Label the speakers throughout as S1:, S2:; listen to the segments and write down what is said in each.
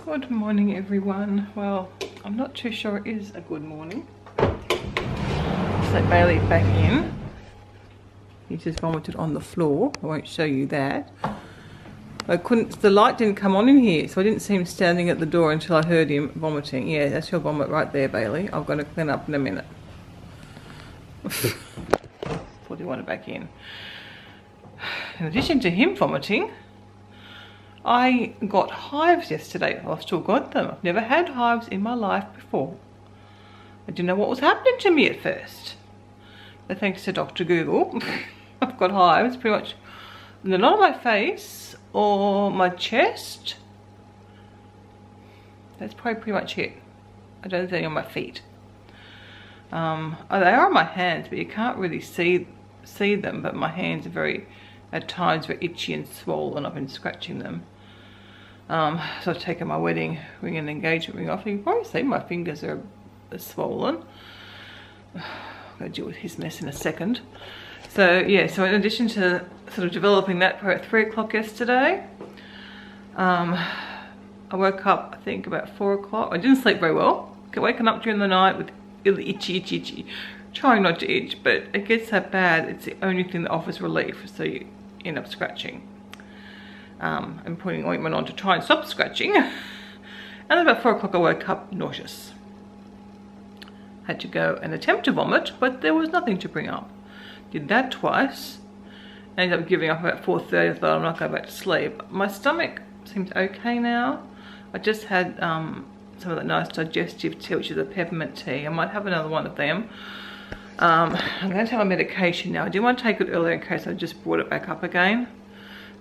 S1: Good morning everyone. Well, I'm not too sure it is a good morning. Let's let Bailey back in. He just vomited on the floor. I won't show you that. The light didn't come on in here, so I didn't see him standing at the door until I heard him vomiting. Yeah, that's your vomit right there, Bailey. I'm going to clean up in a minute. Put you want it back in. In addition to him vomiting, I got hives yesterday. I've still got them. I've never had hives in my life before. I didn't know what was happening to me at first. But thanks to Dr. Google, I've got hives pretty much. They're not on my face or my chest. That's probably pretty much it. I don't think on my feet. They are on my hands, but you can't really see them. But my hands are at times very itchy and swollen. I've been scratching them. So I've taken my wedding ring and engagement ring off. You can probably see my fingers are swollen. I'm going to deal with his mess in a second. So yeah, so in addition to sort of developing that at 3 o'clock yesterday, I woke up I think about 4 o'clock. I didn't sleep very well. Got waken up during the night with itchy. Trying not to itch, but it gets that bad. It's the only thing that offers relief, so you end up scratching. And putting ointment on to try and stop scratching. And about 4 o'clock I woke up nauseous. Had to go and attempt to vomit, but there was nothing to bring up. Did that twice. Ended up giving up about 4:30. I thought I'm not going back to sleep. My stomach seems okay now. I just had some of that nice digestive tea, which is a peppermint tea. I might have another one of them. I'm going to take my medication now. I didn't want to take it earlier in case I just brought it back up again.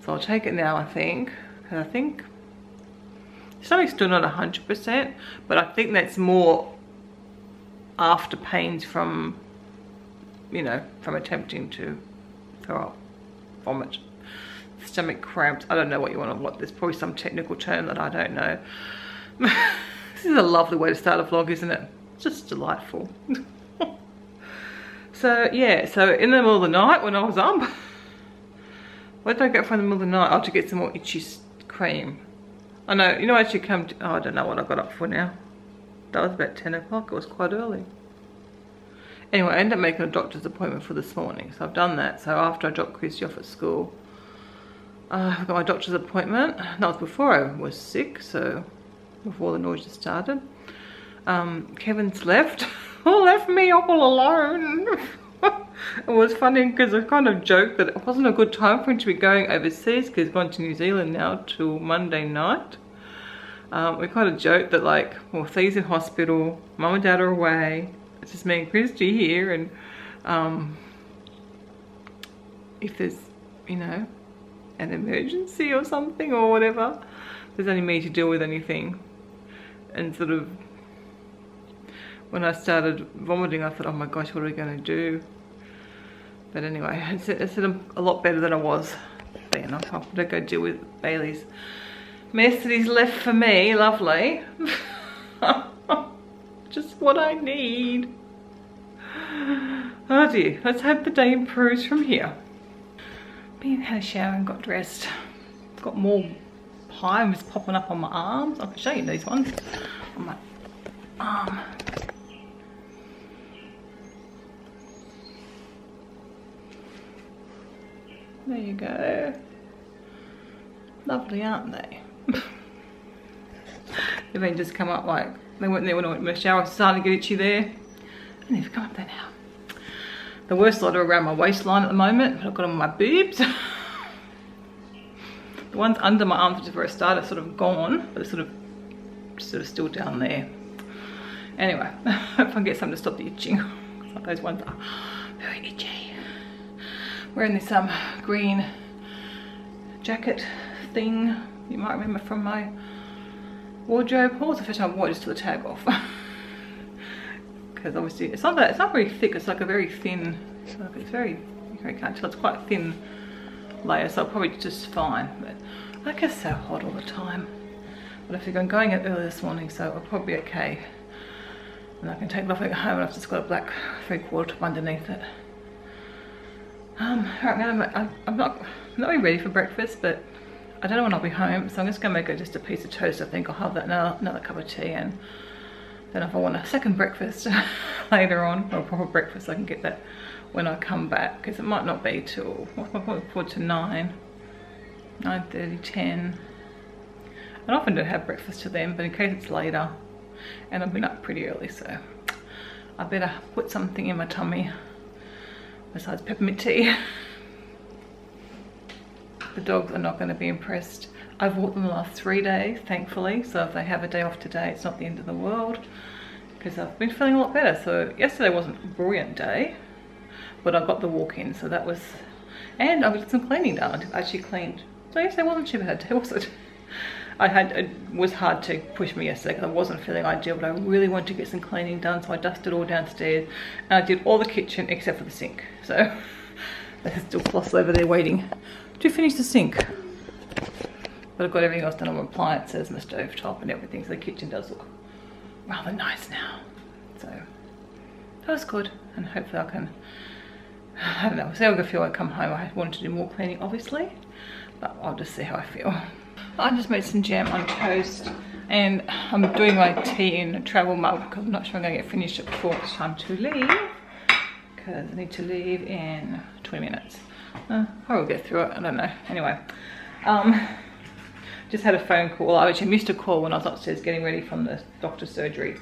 S1: So I'll take it now, I think. Because I think stomach's still not 100%, but I think that's more after pains from, you know, from attempting to throw up, vomit, stomach cramps. I don't know what you want to what. There's probably some technical term that I don't know. This is a lovely way to start a vlog, isn't it? It's just delightful. So yeah, so in the middle of the night when I was up, what did I get from the middle of the night? Oh, to get some more itchy cream. I know, you know, I actually come to, oh, I don't know what I got up for now. That was about 10 o'clock, it was quite early. Anyway, I ended up making a doctor's appointment for this morning, so I've done that. So after I dropped Christy off at school, I've got my doctor's appointment. That was before I was sick, so before the nausea started. Kevin's left. Left me all alone. It was funny because I kind of joked that it wasn't a good time for him to be going overseas because he's gone to New Zealand now till Monday night. We kind of joked that, like, well, Thea's in hospital, Mum and Dad are away, it's just me and Christy here, and if there's, you know, an emergency or something or whatever, there's only me to deal with anything. And sort of when I started vomiting, I thought, oh my gosh, what are we going to do? But anyway, it's a lot better than I was then. I'm going to go deal with Bailey's mess that he's left for me. Lovely. Just what I need. Oh dear, let's hope the day improves from here. Been had a shower and got dressed. Got more hives popping up on my arms. I can show you these ones on my arm. There you go. Lovely, aren't they? They've been just come up, like, they weren't there when I went in the shower, starting to get itchy there. And they've come up there now. The worst lot are around my waistline at the moment. I've got them on my boobs. The ones under my arms, which is where I started, are sort of gone, but it's sort of still down there. Anyway, I hope I can get something to stop the itching. Like those ones are very itchy. Wearing this green jacket thing you might remember from my wardrobe. What was the first time I wore it just to the tag off? Because obviously it's not very thick, it's like a very thin, it's very, you can't tell, it's quite a thin layer, so I'll probably just fine. But I get so hot all the time. But I figure I'm going out early this morning, so I'll probably be okay. And I can take it off at home, and I've just got a black 3/4 top underneath it. Right now I'm not really ready for breakfast, but I don't know when I'll be home, so I'm just gonna make just a piece of toast. I think I'll have that another cup of tea, and then if I want a second breakfast later on, or a proper breakfast, I can get that when I come back, because it might not be till, what's my point forward to 9:30, 10. I often don't have breakfast to them, but in case it's later, and I've been up pretty early, so I better put something in my tummy besides peppermint tea. The dogs are not going to be impressed. I've walked them the last 3 days, thankfully, so if they have a day off today, it's not the end of the world, because I've been feeling a lot better. So yesterday wasn't a brilliant day, but I got the walk in, so that was, and I got some cleaning done. I actually cleaned, so yesterday wasn't too bad, was it? It was hard to push me yesterday because I wasn't feeling ideal, but I really wanted to get some cleaning done, so I dusted all downstairs, and I did all the kitchen except for the sink. So there's still cloths over there waiting to finish the sink. But I've got everything else done on my appliances, my stove top and everything, so the kitchen does look rather nice now. So that was good, and hopefully I can, I don't know, see how I feel when I come home. I wanted to do more cleaning, obviously, but I'll just see how I feel. I just made some jam on toast, and I'm doing my tea in a travel mug because I'm not sure I'm going to get finished before it's time to leave, because I need to leave in 20 minutes. I'll get through it, I don't know. Anyway, just had a phone call. I actually missed a call when I was upstairs getting ready from the doctor's surgery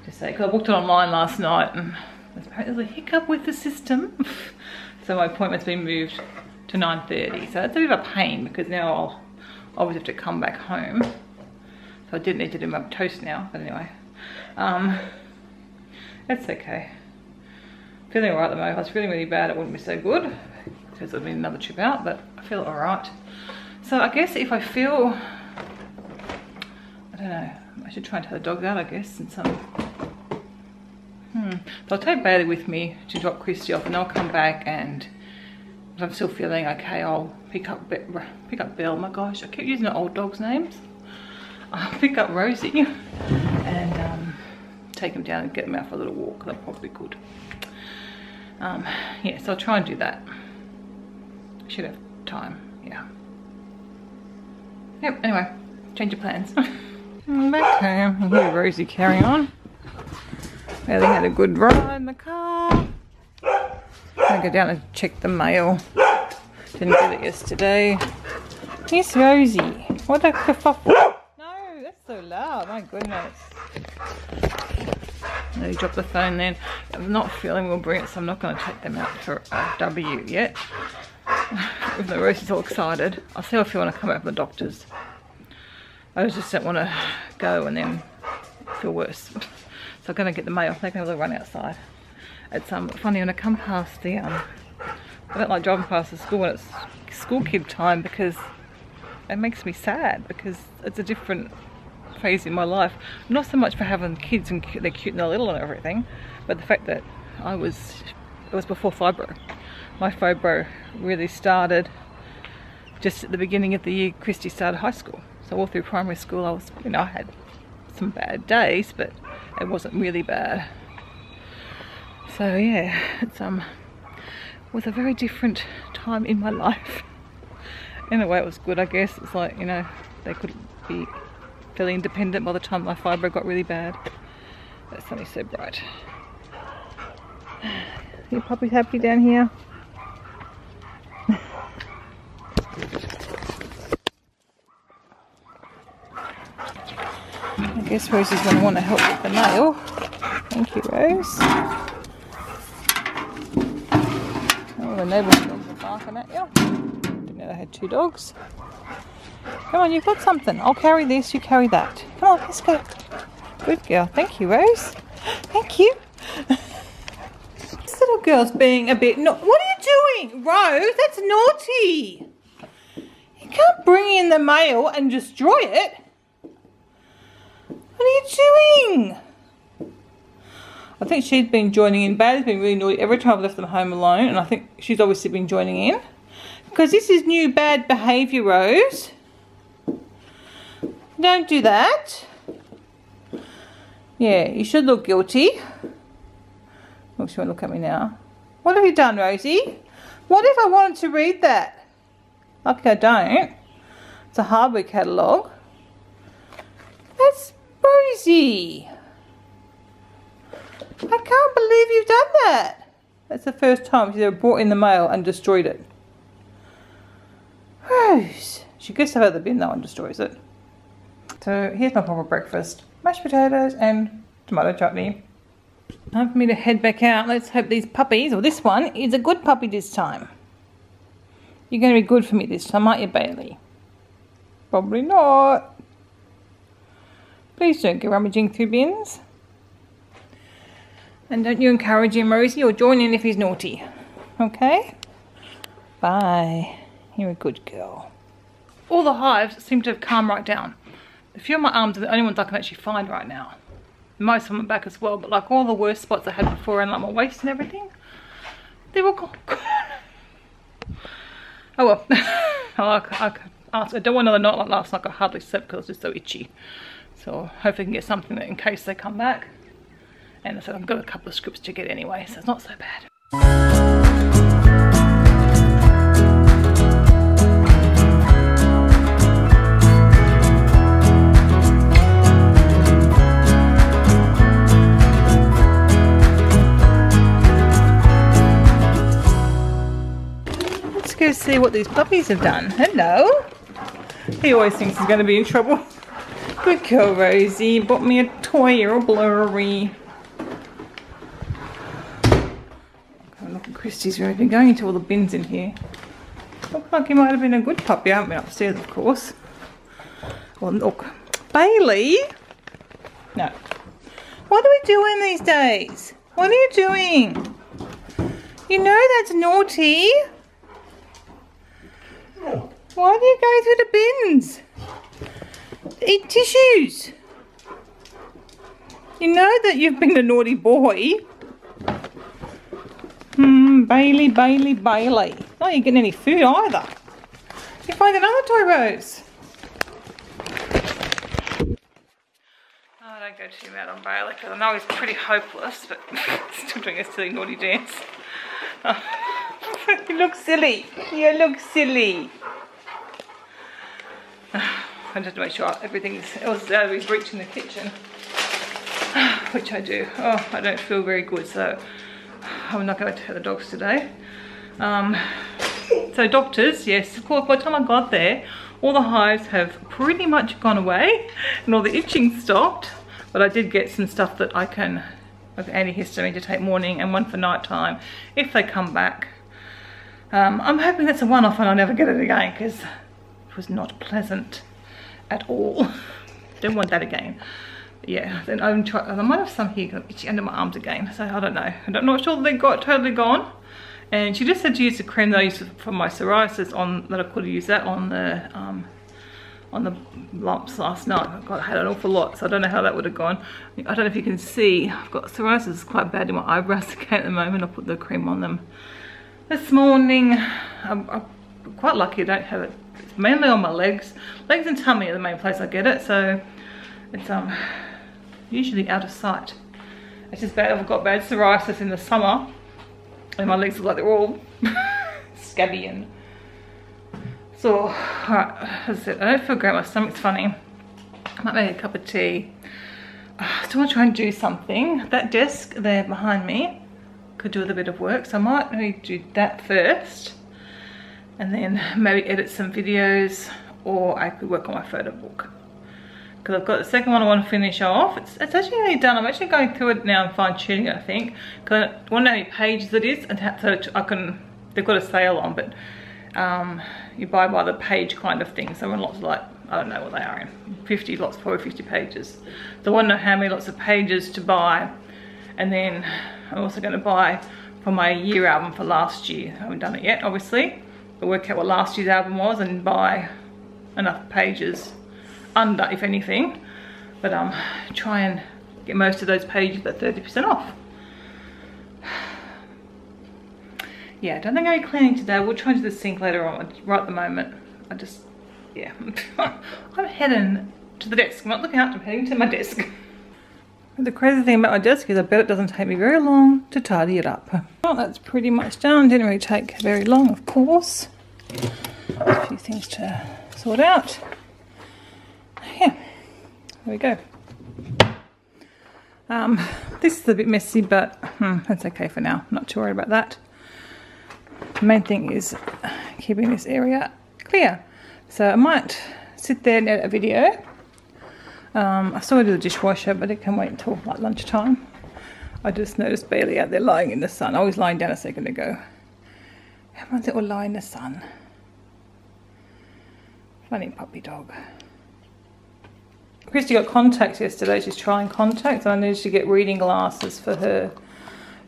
S1: to say, because I booked it online last night, and apparently there's a hiccup with the system. So my appointment's been moved to 9:30. So it's a bit of a pain, because now I'll obviously have to come back home. So I didn't need to do my toast now, but anyway. That's okay. Feeling alright at the moment. If I was feeling really bad, it wouldn't be so good, because it would be another trip out, but I feel alright. So I guess if I feel, I don't know, I should try and take the dogs out, I guess, and some, so I'll take Bailey with me to drop Christy off, and I'll come back, and if I'm still feeling okay, I'll pick up Belle. My gosh, I keep using the old dog's names. I'll pick up Rosie and take them down and get them out for a little walk. They're probably good. Yeah, so I'll try and do that. I should have time, yeah. Yep, anyway, change of plans. I'm back home. I hear Rosie carrying on. Bailey had a good ride in the car. I'm gonna go down and check the mail. Didn't get it yesterday. Yes, Rosie. What a kerfuffle. No, that's so loud. My goodness. No, you dropped the phone then. I'm not feeling real brilliant, so I'm not going to take them out for a W yet. Even though Rosie's all excited. I'll see how I feel when I come out from the doctor's. I just don't want to go and then feel worse. So I'm going to get the mail. They're going to run outside. It's funny when I come past the I don't like driving past the school when it's school kid time, because it makes me sad, because it's a different phase in my life. Not so much for having kids and they're cute and they're little and everything, but the fact that it was before fibro. My fibro really started just at the beginning of the year Christy started high school. So all through primary school I was, you know, I had some bad days, but it wasn't really bad. So yeah, it's was a very different time in my life. In a way it was good, I guess. It's like, you know, they could be fairly independent by the time my fibro got really bad. That sunny's so bright. Your puppy's happy down here? I guess Rosie's going to want to help with the mail. Thank you, Rose. Oh, the neighbour's dogs are barking at you. Didn't know they had two dogs. Come on, you've got something. I'll carry this, you carry that. Come on, let's go. Good girl. Thank you, Rose. Thank you. This little girl's being a bit... What are you doing, Rose? That's naughty. You can't bring in the mail and destroy it. What are you doing? I think she's been joining in. Bailey's been really naughty every time I've left them home alone, and I think she's obviously been joining in. Because this is new bad behaviour, Rose. Don't do that. Yeah, you should look guilty. Look, she won't look at me now. What have you done, Rosie? What if I wanted to read that? Lucky I don't. It's a hardware catalogue. That's Rosie. I can't believe you've done that. That's the first time she's ever brought in the mail and destroyed it. Rose. She gets out of the bin though and destroys it. So here's my proper breakfast. Mashed potatoes and tomato chutney. Time for me to head back out. Let's hope these puppies, or this one, is a good puppy this time. You're going to be good for me this time, aren't you, Bailey? Probably not. Please don't go rummaging through bins. And don't you encourage him, Rosie, or join in if he's naughty. Okay? Bye. You're a good girl. All the hives seem to have calmed right down. A few of my arms are the only ones I can actually find right now. Most of my back as well, but like all the worst spots I had before and like my waist and everything, they're all gone. Oh well. I don't want another night like last night. I hardly slept because I was just so itchy. So hopefully I can get something that in case they come back. And so I've got a couple of scripts to get anyway, so it's not so bad. Let's go see what these puppies have done. Hello. He always thinks he's going to be in trouble. Good girl, Rosie. Bought me a toy. You're all blurry. Look at Christy's really been going into all the bins in here. Looks like he might have been a good puppy. I haven't been upstairs, of course. Well, look. Bailey? No. What are we doing these days? What are you doing? You know that's naughty. Why do you go through the bins? Eat tissues. You know that you've been a naughty boy. Bailey, Bailey, Bailey. Not you getting any food either. You find another toy, Rose. Oh, I don't go too mad on Bailey because I know he's pretty hopeless, but still doing a silly naughty dance. Oh. You look silly. You look silly. I just have to make sure everything's else out of his reach in the kitchen, which I do. Oh, I don't feel very good, so I'm not going to tell the dogs today. So doctors, yes, of course, by the time I got there, all the hives have pretty much gone away and all the itching stopped, but I did get some stuff that I can, like antihistamine to take morning and one for night time if they come back. I'm hoping that's a one-off and I'll never get it again because it was not pleasant at all. Don't want that again. But yeah, then I might have some here itchy under my arms again, so I don't know. I'm not sure they got totally gone. And she just said to use the cream that I used for my psoriasis on, that I could use that on the lumps last night. I had an awful lot, so I don't know how that would have gone. I don't know if you can see, I've got psoriasis quite bad in my eyebrows again at the moment. I put the cream on them this morning. I'm quite lucky I don't have it. It's mainly on my legs. Legs and tummy are the main place I get it, so it's usually out of sight. It's just bad. I've got bad psoriasis in the summer and my legs look like they're all scabby and so. Alright, as I said, I don't feel great. My stomach's funny. I might make a cup of tea. I still want to try and do something. That desk there behind me could do with a bit of work, so I might maybe do that first and then maybe edit some videos, or I could work on my photo book because I've got the second one I want to finish off. It's actually nearly done. I'm actually going through it now and fine-tuning it, I think, because I want to know how many pages it is, and so I can, they've got a sale on, but you buy by the page kind of thing, so when lots of, like, I don't know what they are in, 50 lots, probably 50 pages. So I want to know how many lots of pages to buy, and then I'm also going to buy for my year album for last year. I haven't done it yet, obviously, but work out what last year's album was and buy enough pages under, if anything, but try and get most of those pages at 30% off. Yeah, I don't think I'll be cleaning today. We'll try to do the sink later on. Right at the moment, I just, yeah. I'm heading to the desk. I'm not looking out, I'm heading to my desk. The crazy thing about my desk is I bet it doesn't take me very long to tidy it up. Well, that's pretty much done. Didn't really take very long, of course. A few things to sort out. Yeah, there we go. This is a bit messy, but that's okay for now. I'm not too worried about that. The main thing is keeping this area clear. So I might sit there and edit a video. I still want to do the dishwasher, but it can wait until like lunchtime. I just noticed Bailey out there lying in the sun. I was lying down a second ago. Come on, little lie in the sun. Funny puppy dog. Christy got contacts yesterday. She's trying contacts. I needed to get reading glasses for her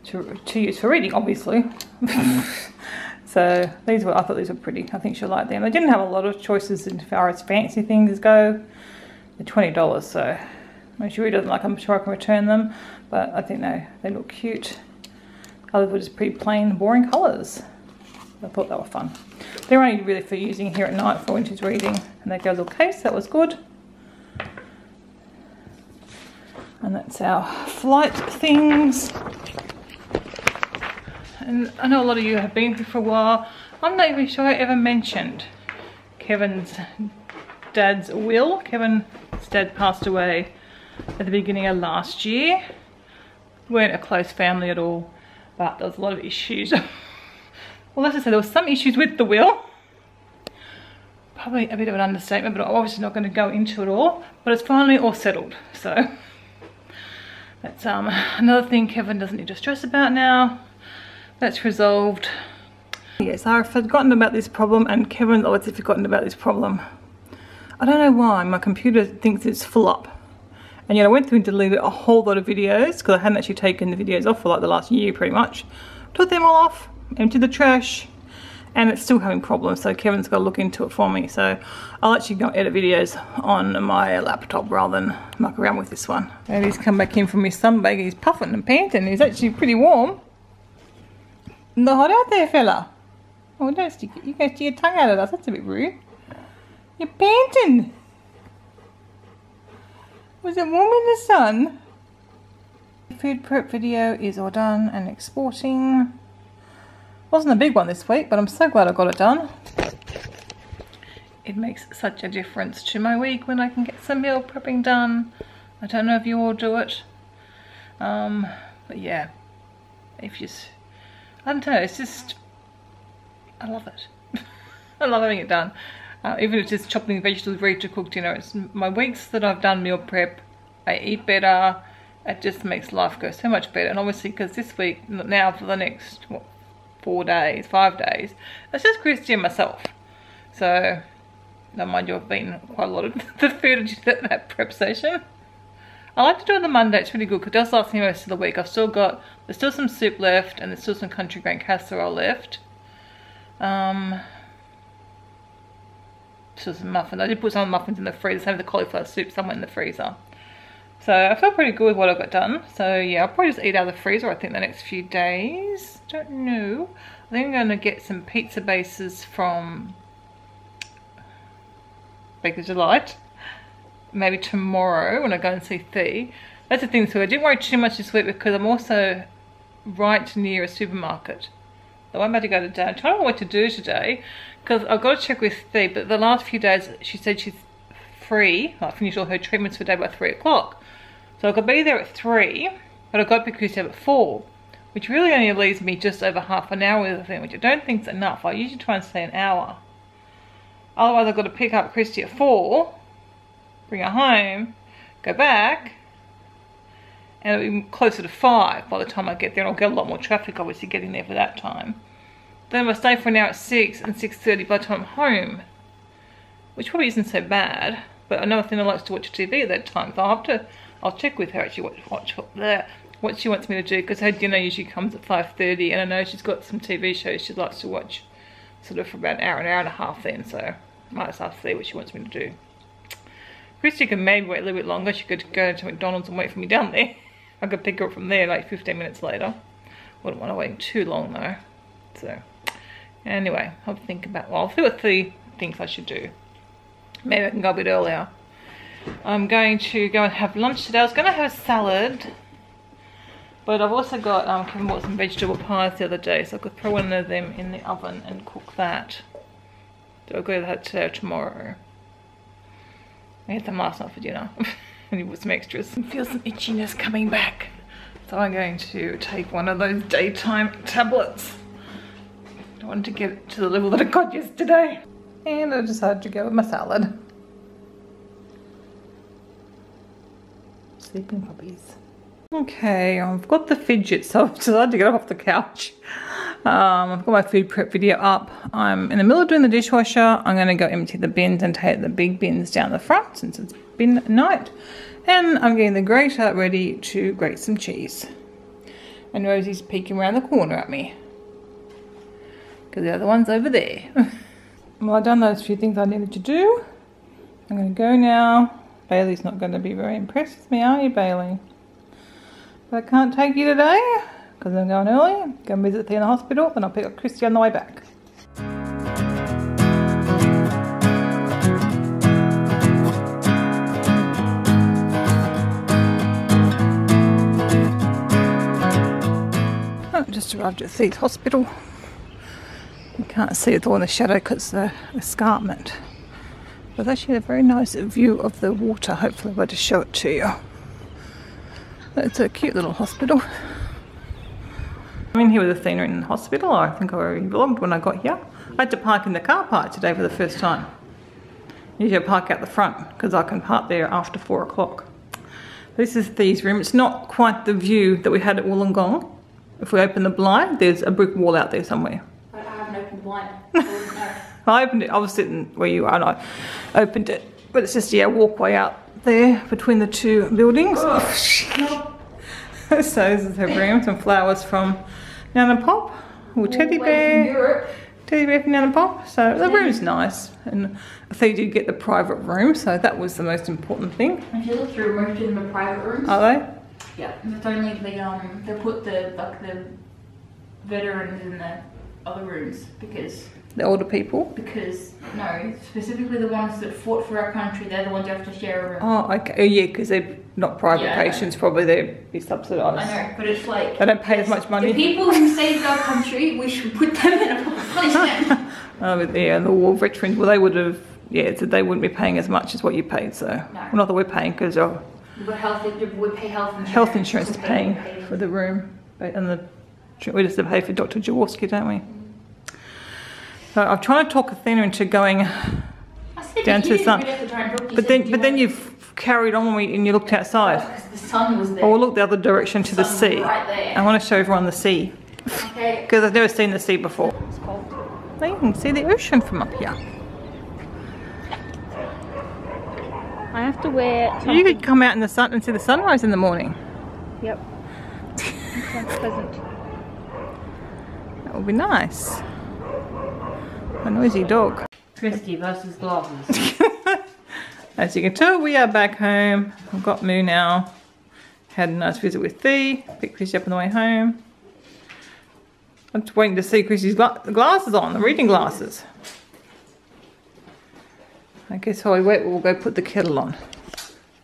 S1: to use for reading, obviously. So I thought these were pretty. I think she'll like them. They didn't have a lot of choices as far as fancy things go. They're $20, so if she really doesn't like them, I'm sure I can return them. But I think they look cute. Others were just pretty plain, boring colours. I thought they were fun. They're only really for using here at night for when she's reading. And they go little case. That was good. And that's our flight things. And I know a lot of you have been here for a while. I'm not even sure I ever mentioned Kevin's dad's will. Kevin's dad passed away at the beginning of last year. We weren't a close family at all, but there was a lot of issues. Well, let's just say there was some issues with the will. Probably a bit of an understatement, but I'm obviously not going to go into it all. But it's finally all settled, so that's another thing Kevin doesn't need to stress about now. That's resolved. Yes, I've forgotten about this problem, and Kevin's obviously forgotten about this problem. I don't know why my computer thinks it's full up. And yet I went through and deleted a whole lot of videos because I hadn't actually taken the videos off for like the last year pretty much. Took them all off, emptied the trash, and it's still having problems, so Kevin's got to look into it for me. So I'll actually go edit videos on my laptop rather than muck around with this one. And he's come back in from his sunbake. He's puffing and panting. He's actually pretty warm. Not hot out there, fella. Oh, don't stick it. You go stick your tongue out at us. That's a bit rude. You're panting. Was it warm in the sun? The food prep video is all done and exporting. Wasn't a big one this week, but I'm so glad I got it done. It makes such a difference to my week when I can get some meal prepping done. I don't know if you all do it. But yeah, if you... I don't know, it's just, I love it. I love having it done. Even if it's just chopping vegetables ready to cook dinner. It's my weeks that I've done meal prep, I eat better. It just makes life go so much better. And obviously, because this week, now for the next, what, 5 days, it's just Christy and myself. So, now mind you, I've eaten quite a lot of the food at that prep session. I like to do it on the Monday. It's really good because it does last me most of the week. There's still some soup left, and there's still some country grain casserole left. Still some muffins. I did put some muffins in the freezer. Same with the cauliflower soup somewhere in the freezer. So I feel pretty good with what I got done. So yeah, I'll probably just eat out of the freezer, I think, the next few days. Don't know. I think I'm going to get some pizza bases from Baker's Delight. Maybe tomorrow when I go and see Thea. That's the thing, so I didn't worry too much this week because I'm also right near a supermarket. So I'm about to go to town. I don't know what to do today because I've got to check with Thea, but the last few days she said she's free. I finished all her treatments for the day by 3 o'clock. So I could be there at 3, but I've got to pick Christy up at 4, which really only leaves me just over half an hour with the thing, which I don't think is enough. I usually try and stay an hour. Otherwise I've got to pick up Christy at 4, bring her home, go back, and it'll be closer to 5 by the time I get there, and I'll get a lot more traffic obviously getting there for that time. Then if I stay for an hour at 6 and 6:30 by the time I'm home, which probably isn't so bad, but I know Athena likes to watch TV at that time, so I'll check with her actually what she wants me to do, because her dinner usually comes at 5:30, and I know she's got some TV shows she likes to watch sort of for about an hour and a half then, so I might just ask her what she wants me to do. Christy can maybe wait a little bit longer. She could go to McDonald's and wait for me down there. I could pick her up from there like 15 minutes later. Wouldn't want to wait too long though. So anyway, I'll think about, well, I'll see what the things I should do. Maybe I can go a bit earlier. I'm going to go and have lunch today. I was going to have a salad, but I've also got, Kevin bought some vegetable pies the other day, so I could throw one of them in the oven and cook that. So I'll go to that today or tomorrow. I had some last night for dinner. And it was some extras. I feel some itchiness coming back. So I'm going to take one of those daytime tablets. I wanted to get it to the level that I got yesterday. And I decided to go with my salad. Sleeping puppies. Okay, I've got the fidget, so I've decided to get off the couch. I've got my food prep video up. I'm in the middle of doing the dishwasher. I'm going to go empty the bins and take the big bins down the front since it's bin night. And I'm getting the grater ready to grate some cheese. And Rosie's peeking around the corner at me, because the other one's over there. Well, I've done those few things I needed to do. I'm going to go now. Bailey's not going to be very impressed with me, are you, Bailey? But I can't take you today because I'm going early. Go and visit Thea in the hospital, then I'll pick up Christy on the way back. Oh, just arrived at Thea's hospital. You can't see it all in the shadow because the escarpment. But actually a very nice view of the water. Hopefully I'll be able to show it to you. It's a cute little hospital. I'm in here with Athena in the hospital. I think I already vlogged when I got here. I had to park in the car park today for the first time. Usually I park out the front because I can park there after 4 o'clock. This is Thea's room. It's not quite the view that we had at Wollongong. If we open the blind, there's a brick wall out there somewhere.
S2: I haven't opened the blind.
S1: I opened it. I was sitting where you are and I opened it. But it's just, yeah, a walkway out there between the two buildings. So this is her room. Some flowers from Nana Pop. Or teddy bear. Teddy bear from Nana Pop. So the room's nice. And I think you did get the private room, so that was the most important thing.
S2: If you look through, most of them are private rooms.
S1: Are they?
S2: Yeah. It's only they put the veterans in the other rooms because
S1: The older people?
S2: Because, no, specifically the ones that fought for our country, they're the ones you have to share a room.
S1: Oh, okay. Oh, yeah, because they're not private patients, probably they'd be subsidised.
S2: I know, but it's like...
S1: They don't pay as much money.
S2: The people who saved our country, we should put them in a proper place.
S1: Oh, yeah, the war veterans, well, they would have, yeah, so they wouldn't be paying as much as what you paid, so...
S2: No.
S1: Well, not that we're paying, because...
S2: we pay health insurance.
S1: Health insurance is paying for the room, and we just have to pay for Dr. Jaworski, don't we? So I'm trying to talk Athena into going down to the sun, but then you've carried on and you looked outside.
S2: Because the sun was there.
S1: Oh, we'll look the other direction to the sea.
S2: Right there.
S1: I want to show everyone the sea.
S2: Okay.
S1: Because I've never seen the sea before.
S2: It's cold.
S1: So you can see the ocean from up here.
S2: I have to wear something.
S1: You could come out in the sun and see the sunrise in the morning.
S2: Yep. Sounds pleasant.
S1: That would be nice. A noisy dog.
S2: Christy versus glasses.
S1: As you can tell, we are back home. I've got Moo now. Had a nice visit with Thea. Picked Christy up on the way home. I'm just waiting to see Christy's glasses on, the reading glasses. I guess while we wait, we'll go put the kettle on.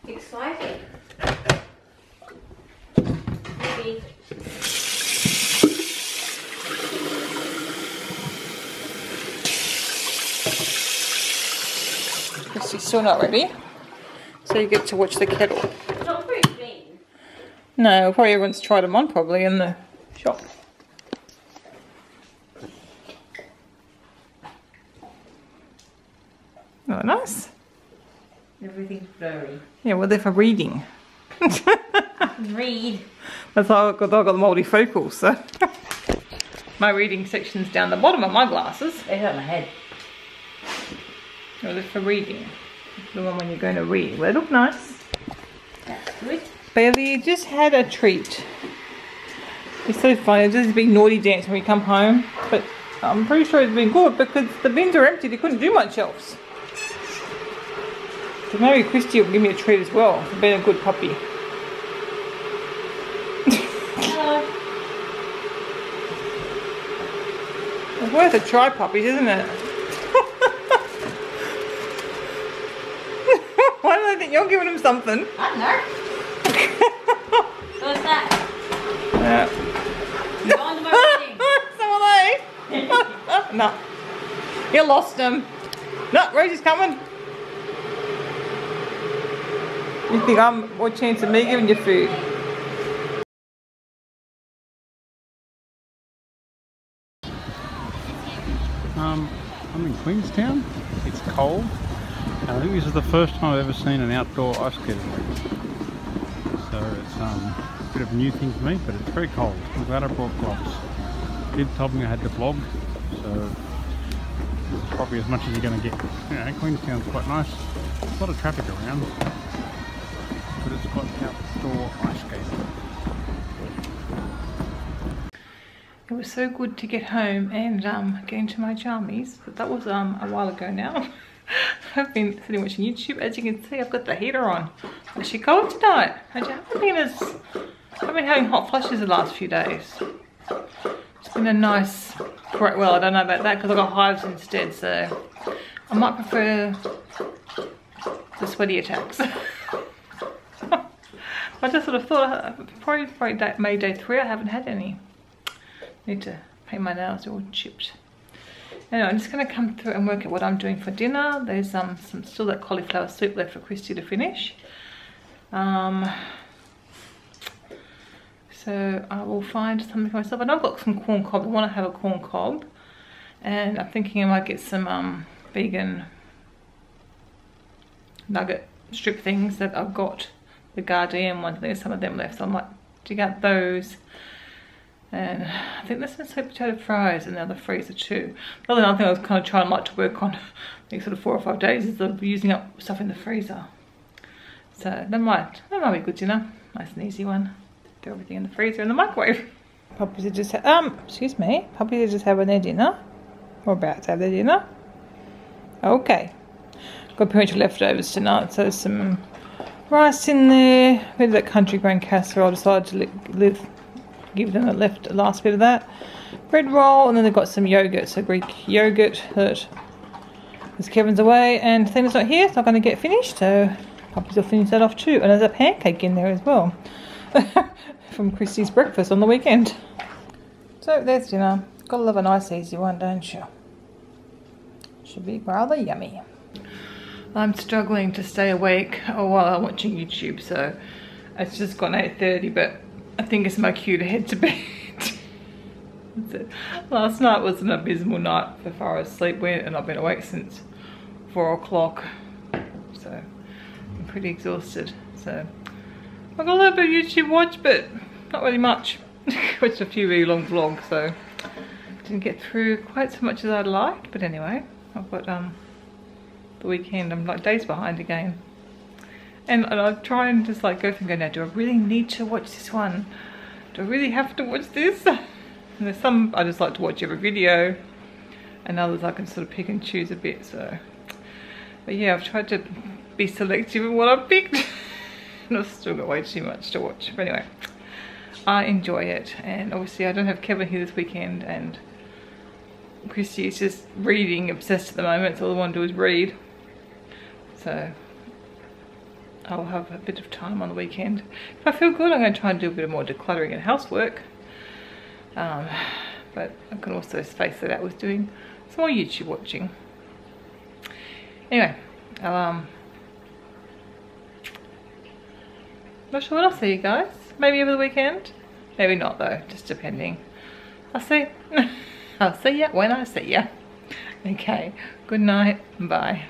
S2: Exciting. Maybe.
S1: Christy's still not ready, so you get to watch the kettle.
S2: It's not very clean.
S1: No, probably everyone's tried them on probably in the shop. Oh, nice.
S2: Everything's blurry.
S1: Yeah, well, they're for reading.
S2: Read.
S1: That's why I've got the multifocals, so. My reading section's down the bottom of my glasses.
S2: They hurt my head.
S1: Well, they're for reading. The one when you're going to read. Well, they look nice.
S2: That's good.
S1: Bailey just had a treat. It's so funny. It's just a big naughty dance when we come home. But I'm pretty sure it's been good because the bins are empty. They couldn't do much else. So maybe Christy will give me a treat as well for being a good puppy.
S2: Hello.
S1: It's worth a try, puppies, isn't it? Why do they think you're giving them something?
S2: I don't know. What's that? Go on to my reading.
S1: So are they. No. You lost them. No, Rosie's coming. You think I'm more chance of me giving you food?
S3: I'm in Queenstown. It's cold, and I think this is the first time I've ever seen an outdoor ice skating rink. So it's a bit of a new thing for me, but it's very cold. I'm glad I brought gloves. Did told me I had to vlog, so this is probably as much as you're going to get. You know, Queenstown's quite nice. There's a lot of traffic around, but it's got outdoor ice skating.
S1: It was so good to get home and get into my jammies, but that was a while ago now. I've been sitting watching YouTube. As you can see, I've got the heater on. Is she cold tonight? I've been having hot flushes the last few days. It's been a nice, well, I don't know about that because I've got hives instead, so I might prefer the sweaty attacks. I just sort of thought, probably May day 3, I haven't had any. Need to paint my nails, they're all chipped. Anyway, I'm just going to come through and work out what I'm doing for dinner. There's still that cauliflower soup left for Christy to finish. So I will find something for myself. And I've got some corn cob. I want to have a corn cob. And I'm thinking I might get some vegan nugget strip things that I've got. The Guardian ones, there's some of them left. So I might dig out those. And I think there's some sweet potato fries in the other freezer too. The other thing I was kind of trying to work on, I think sort of 4 or 5 days, is of using up stuff in the freezer. So that might be a good dinner. Nice and easy one. Throw everything in the freezer in the microwave. Puppies are just excuse me. Puppies are just having their dinner. Or about to have their dinner. Okay. Got pretty much leftovers tonight. So some rice in there. Bit of that country grain casserole. I decided to give them the last bit of that. Bread roll, and then they've got some yogurt, so Greek yogurt that because Kevin's away and Thena's not here, it's not going to get finished, so puppies will finish that off too. And there's a pancake in there as well from Christy's breakfast on the weekend. So there's dinner. Gotta love a nice easy one, don't you? Should be rather yummy. I'm struggling to stay awake while I'm watching YouTube, so it's just gone 8:30, but I think it's my cue to head to bed. That's it. Last night was an abysmal night as far as sleep went, and I've been awake since 4 o'clock. So I'm pretty exhausted. So I've got a little bit of YouTube watch, but not really much. Watched a few really long vlogs, so didn't get through quite so much as I'd liked. But anyway, I've got the weekend. I'm like days behind again. And I try and just like go through and go, now do I really need to watch this one? Do I really have to watch this? And there's some I just like to watch every video, and others I can sort of pick and choose a bit. So, but yeah, I've tried to be selective in what I've picked. And I've still got way too much to watch. But anyway, I enjoy it. And obviously I don't have Kevin here this weekend, and Christy is just reading obsessed at the moment, so all I want to do is read. So I'll have a bit of time on the weekend. If I feel good, I'm going to try and do a bit more decluttering and housework. But I can also space that out with doing some more YouTube watching. Anyway, I'll not sure when I'll see you guys. Maybe over the weekend. Maybe not though, just depending. I'll see. I'll see ya when I see ya. Okay, good night, bye.